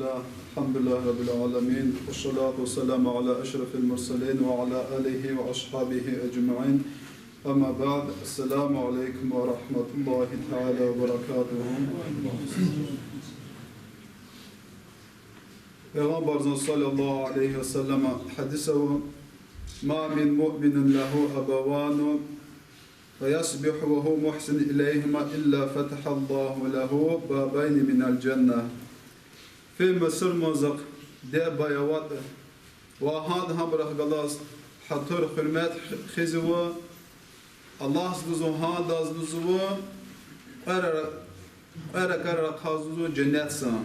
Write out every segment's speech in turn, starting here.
الله الحمد لله رب العالمين والصلاة والسلام على أشرف المرسلين وعلى آله وأصحابه أجمعين أما بعد السلام عليكم ورحمة الله تعالى وبركاته. Peygamber sallallahu aleyhi ve sellem hadisehu ma min mu'minin lehu ebevanu ve yasbihu ve hu muhsin ileyhima illa fetahallahu lehu babayni minel cenneh. Fi Mısır mızık de bayavat ve had hamrah galas hatır hürmet khizuva Allah zluzu had azluzu ara kara khazuzu cennetsan.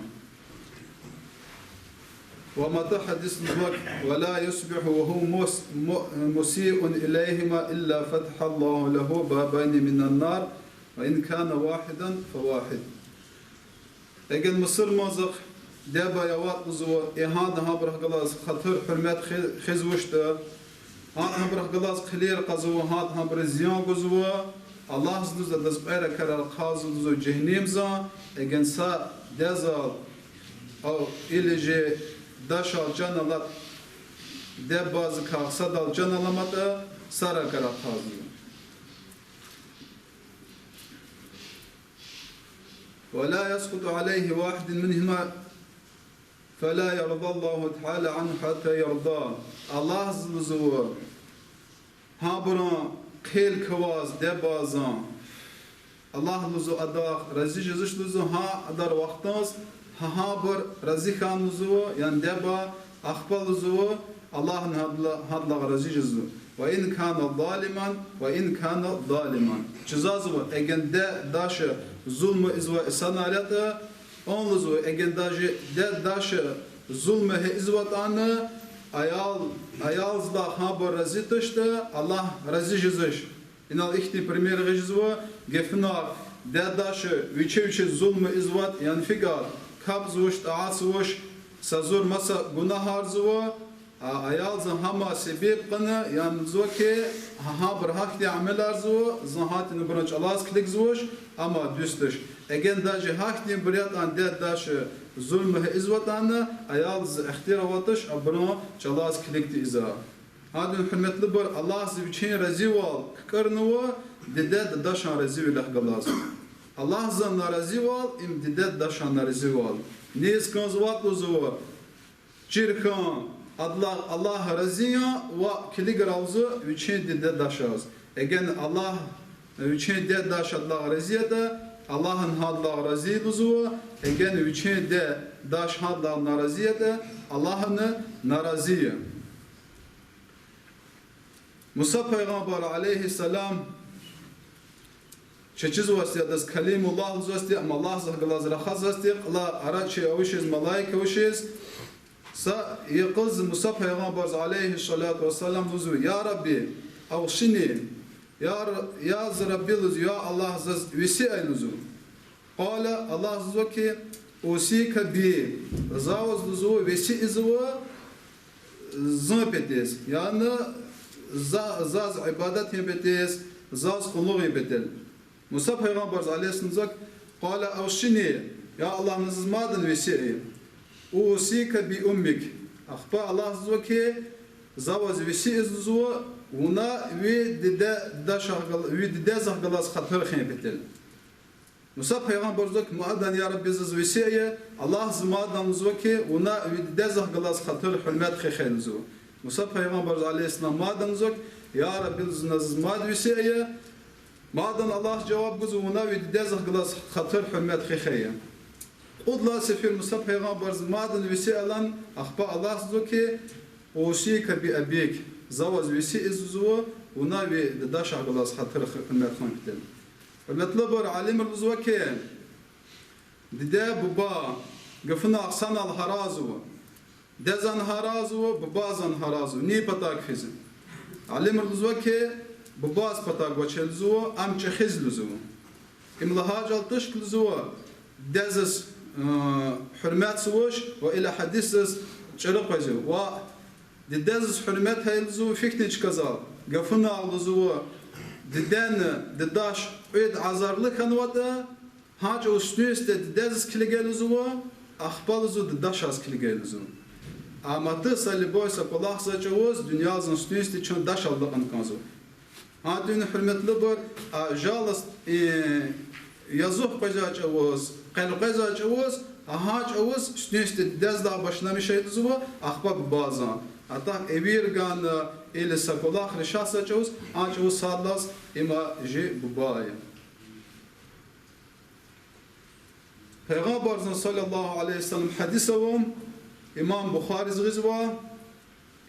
ومتى حديث الوقت ولا يصبح وهو مسيء إليهما إلا فتح الله له بابين من النار وإن كان واحدا فواحد. Eğer Mısır mazık deba yavat uzuva ihad habrah galas khatır hürmet khizvuşta habrah galas khlir qazuva had habr ziyan guzuva Allah zluza dazbara karar qazuzu cehennem za eğer sa dezal او ilje daşal canalat de bazı kalksa dal canalamada sara karat hazır. Ve la yasqutu aleyhi vahidin minhuma فلا يرضى الله تعالى عنه حتى يرضى. Allah zluzu habra khil kvaz de bazan Allah zluzu adak razı jizluzu ha adar vaqtans haber razıkan uzu yani deba akbal uzu Allah'ın hadla razı uzu ve in kana zaliman ve in kana zaliman cezazı egen de daşı zulmü izva isanalata on uzu egen daşı de daşı zulmü izvatanı ayalzla haber razı tıştı Allah razı uzuş inal ihti primyer gizva gefna de daşı viçevçe zulmü izvat yani figar kabzuş, taasuş, sazur masa günah arzuva, ayalzın hama sebep qana yani zoke ha bırhakti amel arzuva, zahatini branç Allah's klik zuş ama düstüş. Egen daji hakti biryat an de daşı zulmü izvatanı ayalz ihtiravatış abra Allah's klikti iza. Adın hürmetli bir Allah zivçin razival kırnıva dede daşan razivilah galaz. Allah zan narazi val imdidet daşan narazi val. Niz kanzvat uzuva. Çirkan Allah raziya ve kiligravzu üçün dide daşaz. Egen Allah üçün de daş Allah raziyada Allah'ın hadla razi uzuva. Egen üçün de daş hadla naraziyada Allah'ın naraziya. Musa Peygamber aleyhisselam Çeçiz vasiyadız kalimullah zasti ama Allah zahgalaz rakhaz zasti Allah araçı avuşiz malaika avuşiz sa yaqız Musa Peygamber aleyhissalatu vesselam vuzu ya Rabbi avşini ya Rabbi vuzu ya Allah zaz visi aynuzu qala Allah vuzu ki usika bi zavaz vuzu visi izvu zapetes yani zaz ibadet yebetes zaz qulluq yebetel Musa Peygamber aleyhisselam قال أوصني يا الله نزمادن وسيء أوصيك بأمك أخبار الله زوجي زواج وسيء زوا ونا وددا داشغل وددا زغلاس خطر خين بتل Musa Peygamber زوج مادن يا رب زز وسيء الله زمادن زوجي ونا وددا زغلاس خطر حرمت خين زوا Musa Peygamber aleyhisselam مادن زوج يا رب زماد وسيء Madan Allah cevap guzuna ve dezah glas hatır hürmet khikhaya. Qudla sefir Musa Peygamber madan visi alan akhba Allah zuki usika bi abik zawaz visi izzu una ve dash glas hatır hürmet khikhaya. Matlabar alim al-zuki dida baba gafna aqsan al-harazu dezan harazu babazan harazu ni patak khizin. Alim al-zuki Babaz patak geçelzuva am çexizluzuva. İmlahac altışkluzuva dezes hürmet suvuş ve ila hadisiz çırıqacı ve dezes hürmet hayluzuva fikni çıkazal. Gafına alzuva deden dedaş ed azarlı kanvada hac üstüste dezes kilegeluzuva axbalızu daş az kilgelizu. Amatı sali boysa kolaksa çavuz dünyasının üstünüstü için daş aldı ankanzu. Hadini hürmetli bir jalas yazık kaza çavuz, kalkaza çavuz, aha çavuz üstünüstü dezda başına bir şey tuzu axbab bazan. Hatta evir gan ile sakolak rişasa çavuz, an çavuz sallas ima ji bubaya. Peygamber sallallahu aleyhi ve sellem hadise var. İmam Bukhari gizva,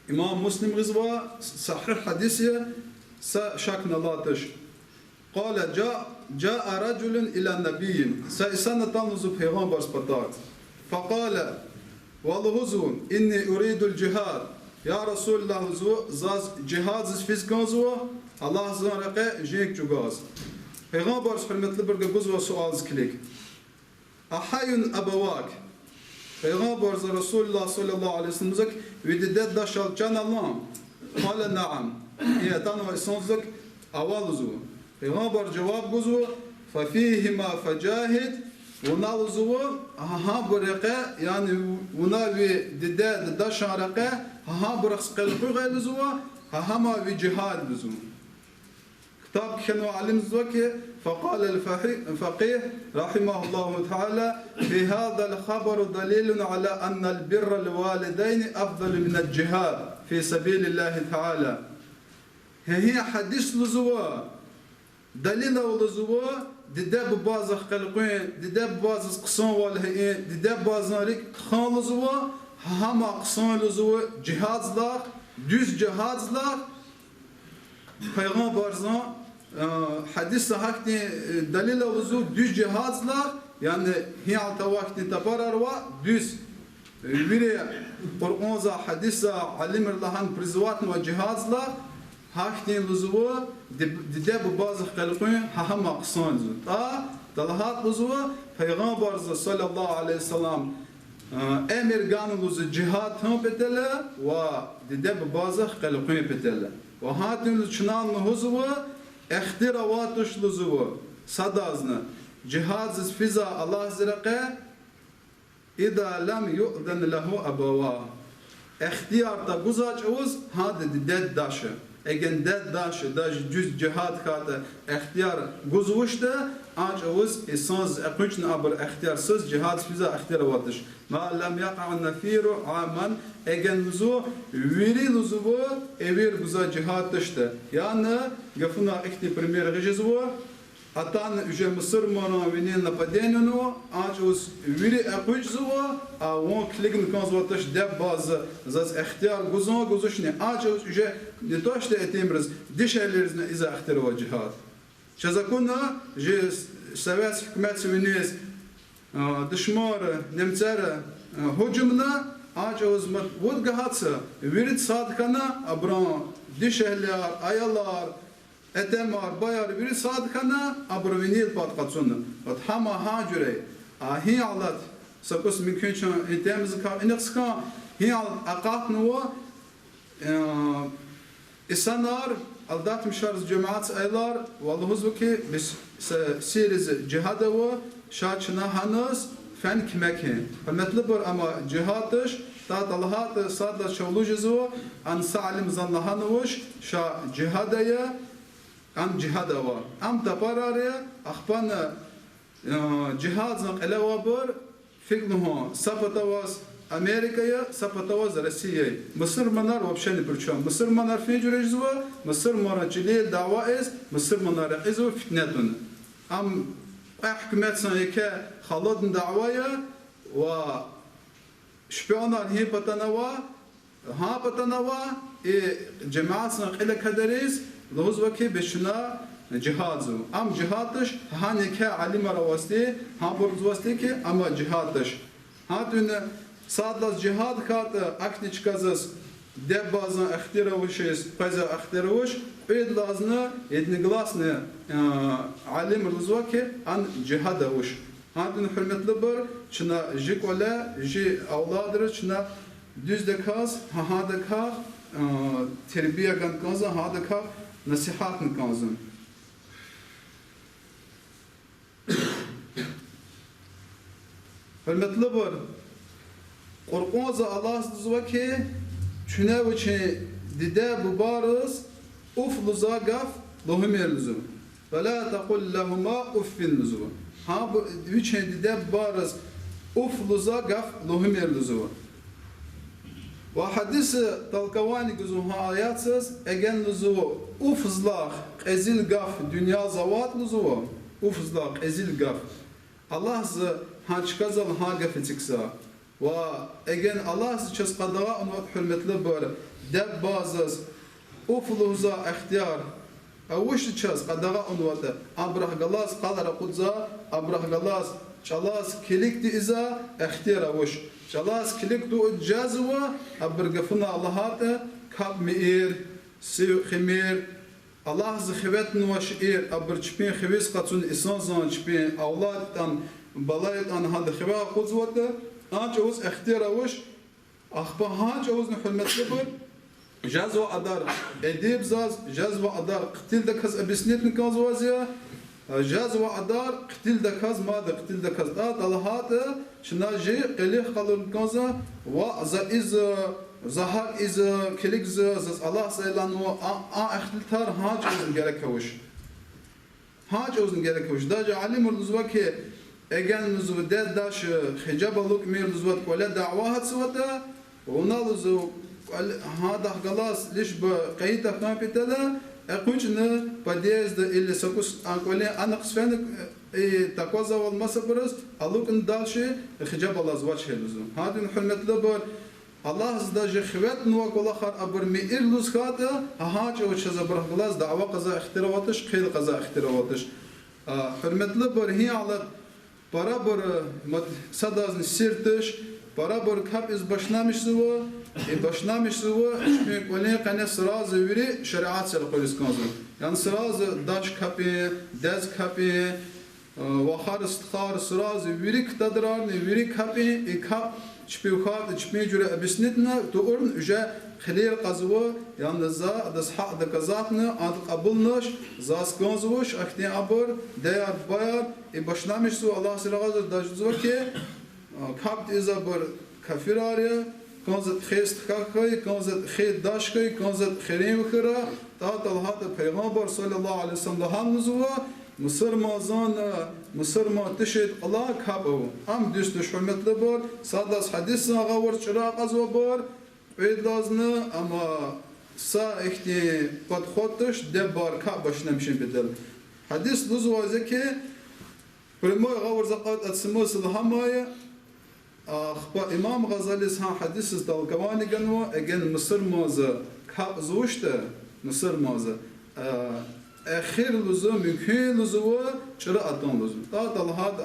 İmam Müslim gizva, sahih hadisiye şakna latış. Kale ca'a raculun ila nebiyyin. Sa'isana tanızu Peygamber spatat. Fakale Valhuzun inni uridul cihad. Ya Resulullah zaz cihad fizkanzu Allah zanraqe jek cugaz. Peygamber hürmetli bir guzva sual klik. Ahayun abawak. Peygamber Resulullah sallallahu aleyhi ve sellem vidide daşal can Allah. Kale naam. İyatan ve sonzak avaluzu. Peygamber cevap guzu fafihima fecahid ونالزو ها برقة يعني وناوي دداد دشان رقة ها برقص قلقو غيلزو ها ما في جهاد لزو كتاب كانوا علم زوكي فقال الفقيه رحمه الله تعالى في هذا الخبر دليل على أن البر الوالدين أفضل من الجهاد في سبيل الله تعالى هي حديث لزو دليل لزو دده bazı xalqın dede bazı qısan vallahi dede bazı xanlızu hama qısanlızu cihazlar düz cihazlar peygamberzan hadis hakti dalil avuzu düz cihazlar yani hiyata vakti tapararwa düz biri Kur'an'za hadisa alimirlahan privat ve cihazlar haktin luzuvu dide bu bazı xalqın hama qısanlızu ta dalahat luzuvu Peygamber sallallahu aleyhi ve sellem emir ganuluzu cihad tam petele ve dide bu bazı xalqın petele ve hatin luçunan luzuvu ihtirawatuş luzuvu sadazna cihazız fiza Allah ziraqe ida lam yu'dan lahu abawa ihtiyarda guzaç uz hadi dide daşı Egen ded daşı da cüz cihad kata ihtiyar guzvuşta aç avuz esans akıçın abur ihtiyarsız cihad fiza ihtiyar vatış ma lam yaqa'un nafiru aman egen luzu viri luzu evir guza cihad dışta yani gafuna ikti premier gıcızvu Atan уже Mısır mona vinin napadenu aç viri akıçzu a on kligin konzvatış de bazı zaz ihtiyar guzon guzuşne aç уже не то что этимрыз дешелерзне из ахтерова джихад. Чазакуна же совет hükümet свинес дышмар немцара hücumna aç ozmat vod gahatsa virit sadkana abran dişehler ayalar Etemar bayar bir sadkana abrovinil patkatsonu. Hama hacure ahi alat sakos mümkün çan etemiz ka inakska hi al aqat nuwa insanlar aldatmışlar cemaat aylar vallahi ki biz seriz cihada ve şaçına hanız fen kimeke. Hürmetli bir ama cihadış ta dalahat sadla çavlucuzu an salim zanlahanuş şa cihadaya am cihada var. Am tapararya akhbana cihazın elava bir fiknuhu sapatavaz Amerika'ya sapatavaz Rusya'ya. Mısırmanlar вообще ни при чем. Mısırmanlar fecüreciz var. Mısırmanlar cilil dava ez. Mısırmanlar ezu fitnetun. Am hükümet sanayke haladın davaya ve şpiyonlar hi patanava ha patanava cemaat sanayke kaderiz Luz vaki beşina cihazı. Am cihadış hani ke alim aravasti, ha burzvasti ki ama cihadış. Hatune sadlas cihad kat akniç kazas de bazı ihtiravuşes, paza ihtiravуш, ed lazna edniglasne alim luz vaki an cihaduş. Hatune hürmetli bir çına jikola ji avladır çına düzde kaz, ha da ka terbiye gan kaz, ha da ka nasihat nikazım. Hürmetli bir قرقوز الله زوكي شنو وجه ددا ببارز أفلزا قف لهم يرلزو فلا تقل لهما أف لزو ها وجه ددا ببارز أفلزا قف لهم يرلزو وحديث تلقواني جزوها آياتسز أجن لزو أفزلاخ أزيل قف دنيا زوات لزو أفزلاخ أزيل قف الله ز هاش كذا هاجا في تكسا وأجن الله ز شس قدرة أنو حرمت لبر دب بازز أفلوزا اختيار أوش شس قدرة أنو ده أبرح جلاس قدر قدزا أبرح جلاس شلاس كليك دي إذا اختيار أوش شلاس كليك دو جازوا أبرجفنا الله هذا كاب مير سيو خمير الله ز خوات نواشير أبرجبين خويس قطن إنسان زانجبين أولاد أن بلايت أن هذا خوا قدوته أنج أوز اختيار أوش أخبار هانج أوز نحرمت لبر جازو أدار أديب زاز جازو أدار قتيل دكاز أبسنيت نكاز وازيا جازو أدار قتيل دكاز ماذا قتيل دكاز الله هذا شناجي قليل خلون كازا وزا إز زهر إز كليك زاز الله سيلانو اختلتار هانج أوز نجركوش هانج أوز نجركوش داج علم الزواك اگر نزو داش حجاب لوك مير نزوات ولا دعوات سوتا ونالزو هذا خلاص ليش بقيتا كامبيتالا اقوش ن بديز اللي سكوس انقولي انا قسفن تاكوزا والمسبرس الوك ندالشي حجاب الله زواج هلزو هذا حرمت لبر الله زداج خوات نوك ولا خر ابر مير لوز خاطا هاج او شذا بر خلاص دعوه قضاء اختراواتش خيل قضاء اختراواتش حرمت لبر هي على برابر صداز نسيرتش برابر كاب إز باشنامش زوا باشنامش زوا شبيه قولي قناة سراز ويري شريعات سرقوليس كانزو يعني سراز داش كابي داز كابي وخار استخار سراز ويري كتدرار ويري كابي كاب شبيه خار شبيه جرى بسنتنا تقولن اجا خليل قزوا يعني زا دس حق دكازاتنا عند قبولناش زاس كانزوش اختين عبر ديار باير باشنامش زوا الله سراز داش زوا كي كابت إذا بر كفر آريا كانزت خيست خاكي كانزت خير داشكي كانزت خيرين خيرا تات الله پیغمبر صلى الله عليه وسلم هم نزوا مصر مازان مصر ما تشهد الله كابو هم دوست حرمت لبر صادس حديث غور چراغ ازو بر ويدازنا اما سا اختي قد خودش دبار كابش نمشين بدل حديث لزوا زكي برمو غور زقات اتسموس الهمايه أخبار إمام غزالي سها حديث دالقواني جنوا أجن مصر مازه كابزوشته مصر مازه آخر لزوم ممكن لزوم شراء أدنى لزوم تاد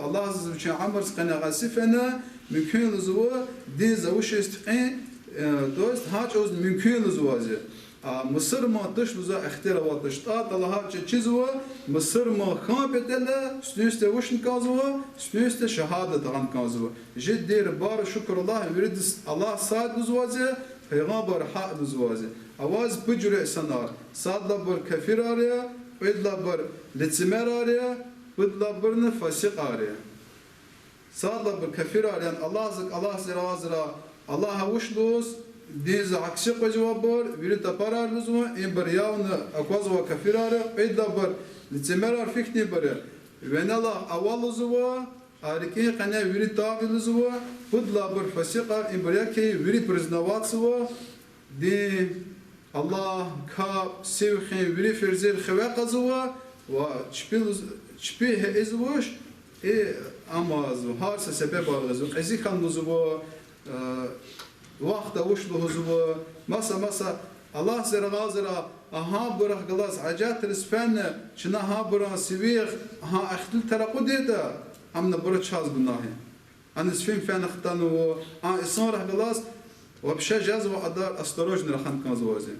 الله عز وجل عمر سقنا غسيفنا ممكن لزوم دي زوج استقين دوست هاج أوز ممكن لزوم مصر ما تش لزوم اختيار واتش تاد الله هاج چیزوا مصر ما خان بدله سنوست وشن كازوا سنوست شهادة عن كازوا جد دير بار شكر الله يريد الله صاد لزوازه پیغمبر حق لزوازه آواز بجرء سنار صاد بر كفر آريا بدلا بر لتمر آريا بدلا برن فاسق آريا صاد بر كفر آريا الله زرا الله وشلوس ديز عكسي جواب بر ويريد تبارار لزوم إن برياون أقواز وكفرارة بدلا بر لتمرار فيكني بر وين الله أول لزوم أركين قناة ويريد تاغي لزوم بدلا بر فسيقة إن برياكي ويريد برزنوات سوا دي الله كاب سيوخين ويريد فرزيل خواق زوا وشبيه إزوش أما زو هارس سبب أغزو قزي كان لزوم وقت وشلو هزوا مسا الله سر غازرا ها برخ غلاس عجات الاسفن شنا ها برا سويخ ها اختل ترقو ديدا امنا برا تشاز بناهي ان اسفين فين اختانو ان اسان رح غلاس وبشا جاز وقدر استروج نرخن كان زوازي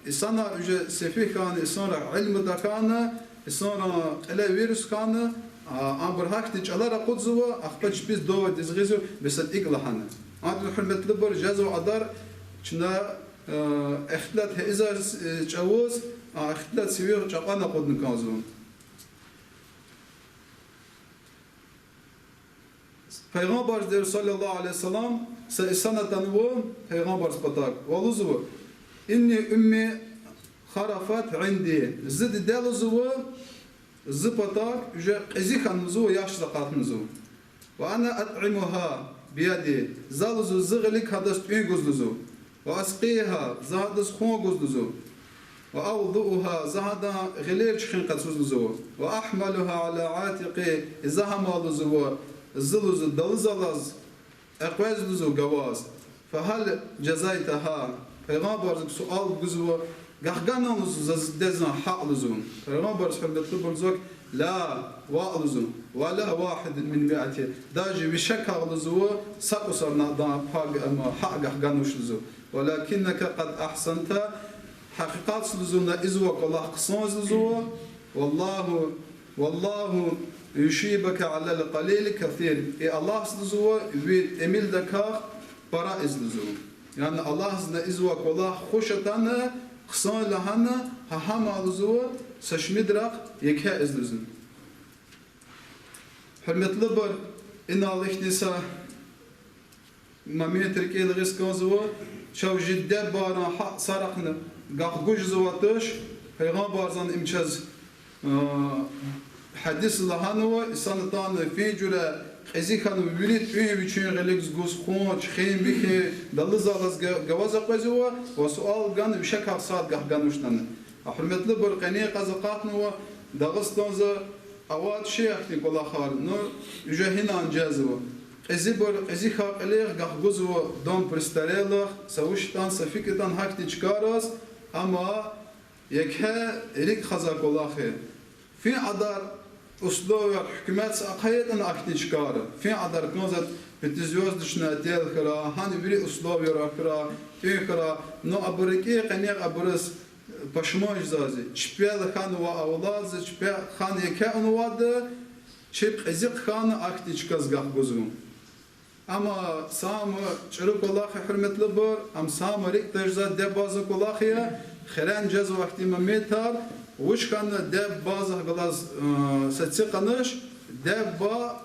اسان اجا سفيه كان اسان علم دا كان اسان الا فيروس كان ان برهاك تجعل رقود زوا اخبج بيز دو دزغيزو بسد اقلحنا عادل حرمت لبر جاز وقدر شنا اختلاط هزار جواز اختلاط سوير جاقانا قد نكازون Peygamber der sallallahu aleyhi ve sellem sanatan bu Peygamber patak. Valuzu inni ümmi harafat indi. Zid deluzu zıpatak üce ezikanzu yaşlı katınzu. Ve ana at'imuha biyadi. Zaluzu zıglik hadas ünguzluzu. Ve asqiha zahadız khonguzluzu. Ve avduha zahada ghilir çıkın katsuzluzu. Ve ahmaluha ala atiqi zahamaluzu. Zılızu dalızalaz eqvezluzu gavaz. Fehal cezaytaha. Peygamberlik sual güzü gahganaluzu dezna haqluzu. Peygamber hürmetli bulzuk la wa'luzu ve la vahid min mi'ati. Daji bir şek haqluzu sakusarna da haq gahganuşluzu. Walakinneke kad ahsanta hakikatsluzu izvak Allah kısmazluzu. Wallahu yüşibeke alel qalil kathir. Allah sizluzu ve emil dakar para izluzu. Yani Allah sizne izvak Allah hoşatanı kısan lahanı haham aluzu saşmidrak yeke izluzu. Hürmetli bir inal ihtisa mametrik el riskazu şav cidde baran hak sarakını gahguj zuvatış Peygamber zan imçaz hadis lahanı sanatan fi cüre ezikanı bilit üye biçin releks guz khonç khim bike dalızalaz gavaza qazuva ve sual gan bir şek saat gahganuştan. Hürmetli bir qani qazaqatnu ve Dağıstan'da avat şeyhti kola khar no üjehin ancazu. Ezi xaqlir gahguzu dom pristarelach savuştan safiktan hakti çıkaras ama yekhe elik khazak olahi. Fi adar usluya hükümet aqayetan akti çıkar. Fi adar knozat bitizyos dışına tel khara hani biri usluya rakra tekra no abriki qani abras paşmoj zazi. Çpel khan ve avlaz çpel khan yekhe onwad çip ezik khan akti çıkaz gahguzu. Ama samı çırık olahi hürmetli bur, am samı rik tecza de bazı kolahiye, xeren cez vakti memetar, uçkanı de bazı galaz setsi kanış, de ba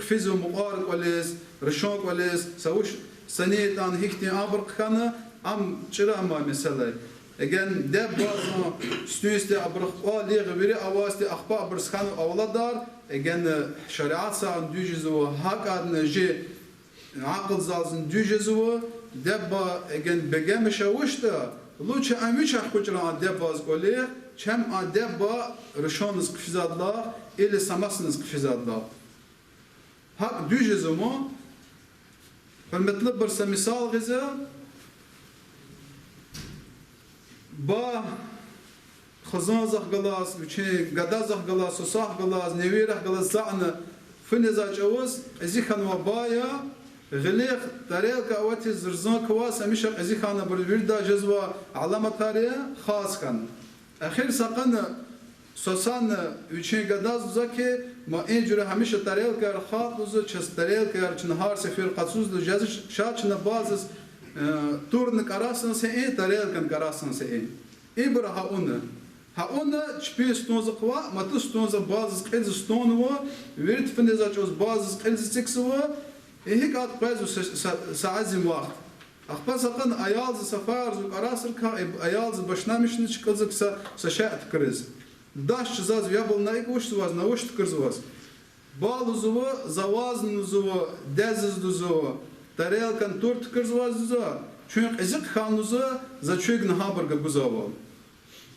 kfizu muqarık valiz, rişonk valiz, savuş saniyetan hikti abırk kanı, am çırı ama mesela. Egen de bazı stüyüste abırk o liği biri avasti akba abırk kanı avladar, Egen şeriat sağın düjüzü hak adına ji akıl zalsın düjüzü debba egen begemişe uçta luçe amiç akkuçran debbaz goli çem debba rişonuz kfizadla ili samasınız kfizadla hak düjüzü mu hürmetli bir misal gize ba خزان زخ گلاس وچه گدا زخ گلاس و صح گلاس نویره گلاس زعنه فنزا جوز ازی خان و بایا غلیق طریق اوتی زرزان کواس همیشه ازی خان بروردا جزوا علامت تاریه خاص کن اخیر سقن سوسان وچه گدا زکی ما اینجوری همیشه طریق کار خاط وزو چس طریق کار چن هر سفر قصوز دو جز شات چن بازس تورن کراسن سه این طریق کن کراسن سه این ابرها اونه Ona çpes stonza kva, matı stonza bazı skills stonva, verit fendeza çöz bazı skills seksva, hek at bazu saazim vakt. Akpasakın ayalzı safar zuk arasır ka ayalzı başnamışını çıkazıksa saşat kriz. Daş çizaz yabolna ikoştuvaz na oşt krzuvaz. Baluzuva zavaznuzuva dezizduzuva tarelkan tort krzuvazduza. Çünkü ezik xanuza za çögün hamburger guzava.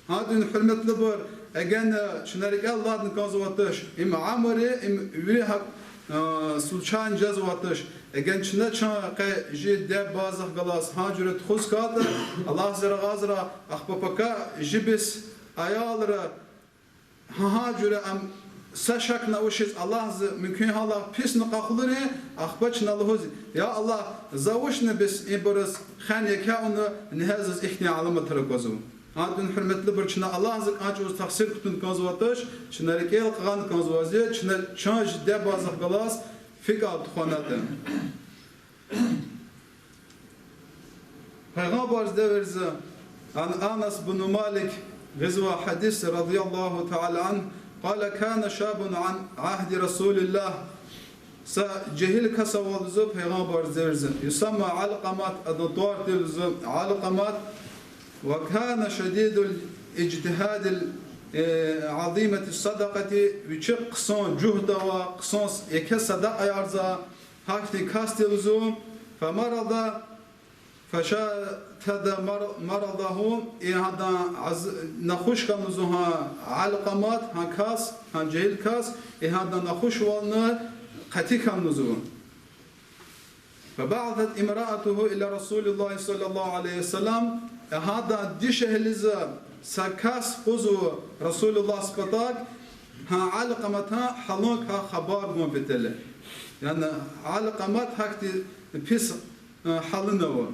Hadin hürmetli bir egen şunları Allah'ın kazıvatış im amri im vihak sulçan cazıvatış egen çına çana qe jide bazı galas hacuret xuskat Allah zira gazra akhpapaka jibis ayalra hacure am saşakna uşiz Allah mümkün hala pis naqaqları akhbaçna Allah ya Allah zawuşna bis ibras khan yakunu nihazız ihni alamat rakazum Adın hürmetli bir çına Allah azık acı taksir kutun kazıvatış, çına rekel qan kazıvazı, çına chanj de bazı galas fikat xonatı. Peygamber devirzi an Anas bin Malik gazwa hadis radıyallahu ta'ala an قال كان شاب عن عهد رسول الله جهل كسوال زو پیغمبر زرزن يسمى علقمات الدوار تلزو علقمات وكان شديد الاجتهاد عظيمة الصدقة وشق قصون جهد وقصون يك صدقة يرزا هكذا كاستلزو فمرض فشاهد مرضه هذا نخوش كنزوها علقمات هكاس هنجهل كاس هذا نخوش والنا قتيكا نزوه فبعثت امرأته إلى رسول الله صلى الله عليه وسلم هذا ديشه لزا سكاس خذوا رسول الله سبتاك ها علقمتها حلوكها خبار مبتله يعني علقمت هكتي بيس حلنوا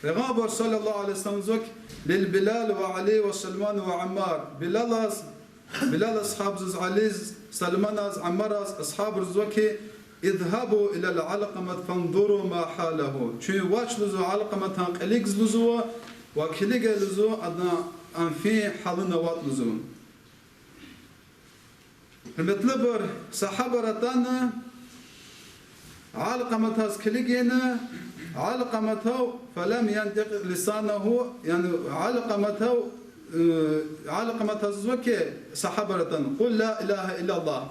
پیغمبر صلى الله عليه وسلم زوك للبلال وعلي وسلمان وعمار بلال أصحاب علي سلمان عمار أصحاب زوكي اذهبوا إلى العلقمة فانظروا ما حاله شو واش لزو علقمة قليقز لزو وكليق لزو أدنا أنفي حالنا وات لزو المطلبر صحابة رتانا علقمة كليقينا علقمته فلم ينطق لسانه يعني علقمته زوكي صحابة رتانا قل لا إله إلا الله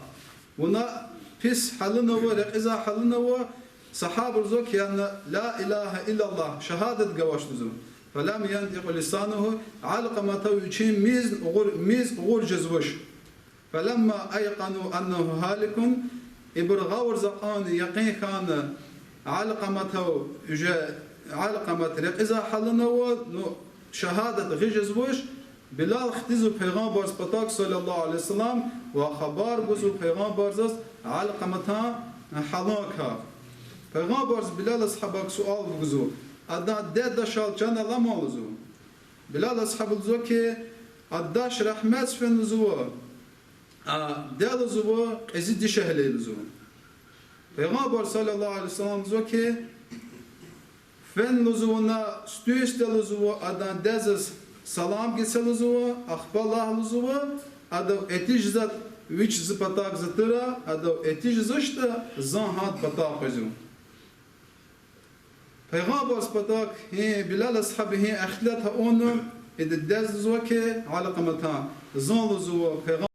ونا بس حلنا ورقزا حلنا صحابة زوك يعني لا إله إلا الله شهادة قواش لزوم فلم ينطق لسانه علقمته يشين ميز غور جزوش فلما أيقنوا أنه هالك إبرغور زقان يقين كان علقمته علقمة رقزا حلنا شهادة غير جزوش بلال ختزو پیغمبر سپتاک صلی الله علیه وسلم و خبر گزو پیغمبر زست علقمتها حلاکها پیغمبر بلال اصحابك سؤال گزو ادا ده شال جان لما لزو بلال اصحاب زو که اداش رحمت فن زو ده زو ازید شهله زو پیغمبر صلی الله علیه وسلم زو که فن زونا ستوست زو ادا دزس Salam geçeluzuva, ahbalahluzuva, adav etijzat viç zıpatak zıtıra, adav etijzışta zanhat patak hızı. Peygamber spatak he Bilal ashabı he ahlat ha onu ededaz zuke alaqamata zanluzuva peygamber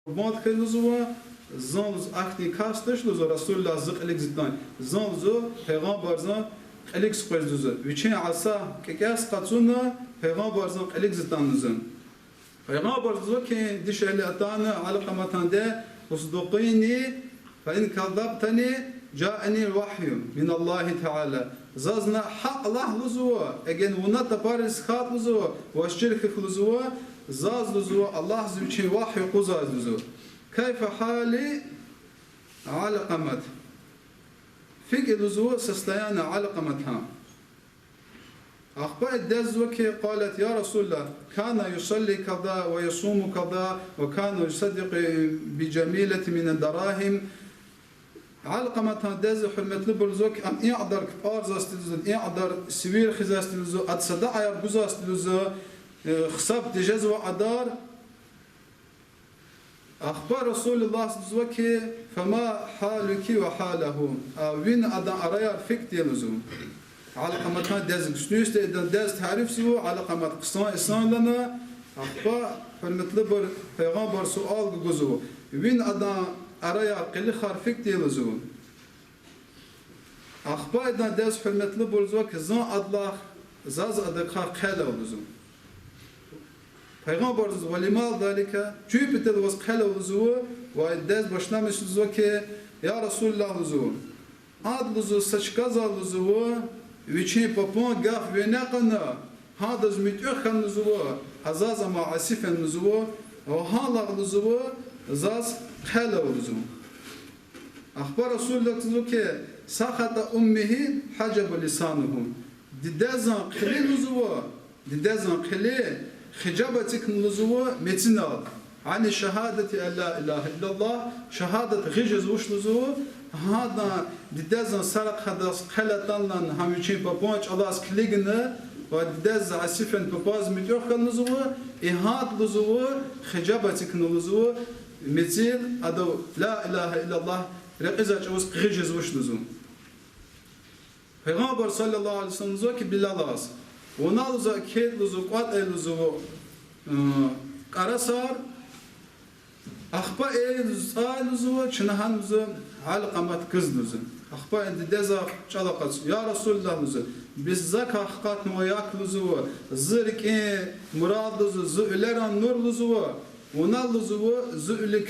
mod kılızuva zanluz akni kastışluzu Resulullah zıqlik zıttan zanluzu peygamber zan elik sıqızduzu viçin asa kekas qatsuna پیغمبر زن قلیق زتان نزن پیغمبر زو که دیش الیاتان علقمتان ده اصدقینی فإن كذبتني جاءني الوحي من الله تعالى زازنا حق الله لزوا اجن ونات بارس خات لزوا والشرك لزوا زاز لزوا الله زوجي وحي قزاز لزوا كيف حالي علقمت فيك لزوا سستيان علقمتها أخبرت دزوكي قالت يا رسول الله كان يصلي كذا ويصوم كذا وكان يصدق بجميلة من الدراهم علقمة دز حرمت لبرزوك أم إعدر كبار زاستلزو إعدر سوير خزاستلزو أتصدع يربزاستلزو خصاب تجزو أدار أخبر رسول الله زوكي فما حالك وحاله وين أدا أريار فيك لزو علقمتها داز كستوست داز تعرف سو علقمت قصان إسان لنا أخبا فالمطلبر پیغمبر سؤال جزو وين أدا أرايا قلي خارفك تيلزو أخبا إذا داز فالمطلبر زو كزان أدلا زاز أدقا قلا وزو پیغمبر زو ولمال ذلك شو بتل وز قلا وزو وداز باشنا مش زو كي يا رسول الله زو أدل زو سشكازا زو ويشين بابون قاف بيناقنا هذا زميت أخن نزوه هزاز ما عسيفن نزوه وهالا نزوه زاز خلا نزوه أخبر رسول الله تزوكي سخط أمه حجب لسانهم ددازن خلي نزوه ددازن خلي خجابتك نزوه متنا عن شهادة لا إله إلا الله شهادة غيجز وش نزوه هذا ددازن سرق هذا خلطان هم يشين بابونج الله سكليجنا ودداز عسيفن باباز مليون كنزوه إهاد لزوه خجابتك نلزوه مثل أدو لا إله إلا الله رقزة جوز قريجز وش لزوم Peygamber sallallahu aleyhi ve sellem diyor ki Bilal'az. Ona luzu ket luzu qat luzu qarasar Axpa luzu çinahan luzu halqamat kız luzu. Axpa endi deza çalaqas. Ya Resulullah luzu. Biz zak haqiqat moyak luzu. Zirk murad luzu züleran nur luzu. Ona luzu zülik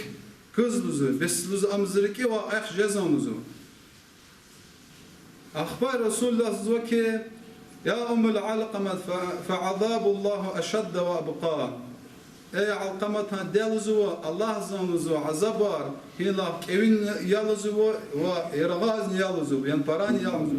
kız luzu. Biz luzu amzirki ve ayx cezan luzu. أخبر رسول الله زوكي يا أم العلقمة فعذاب الله أشد وأبقى أي علقمتها دلزو الله زنزو عذابار هنا كevin يلزو وإرغاز يلزو ينبران يلزو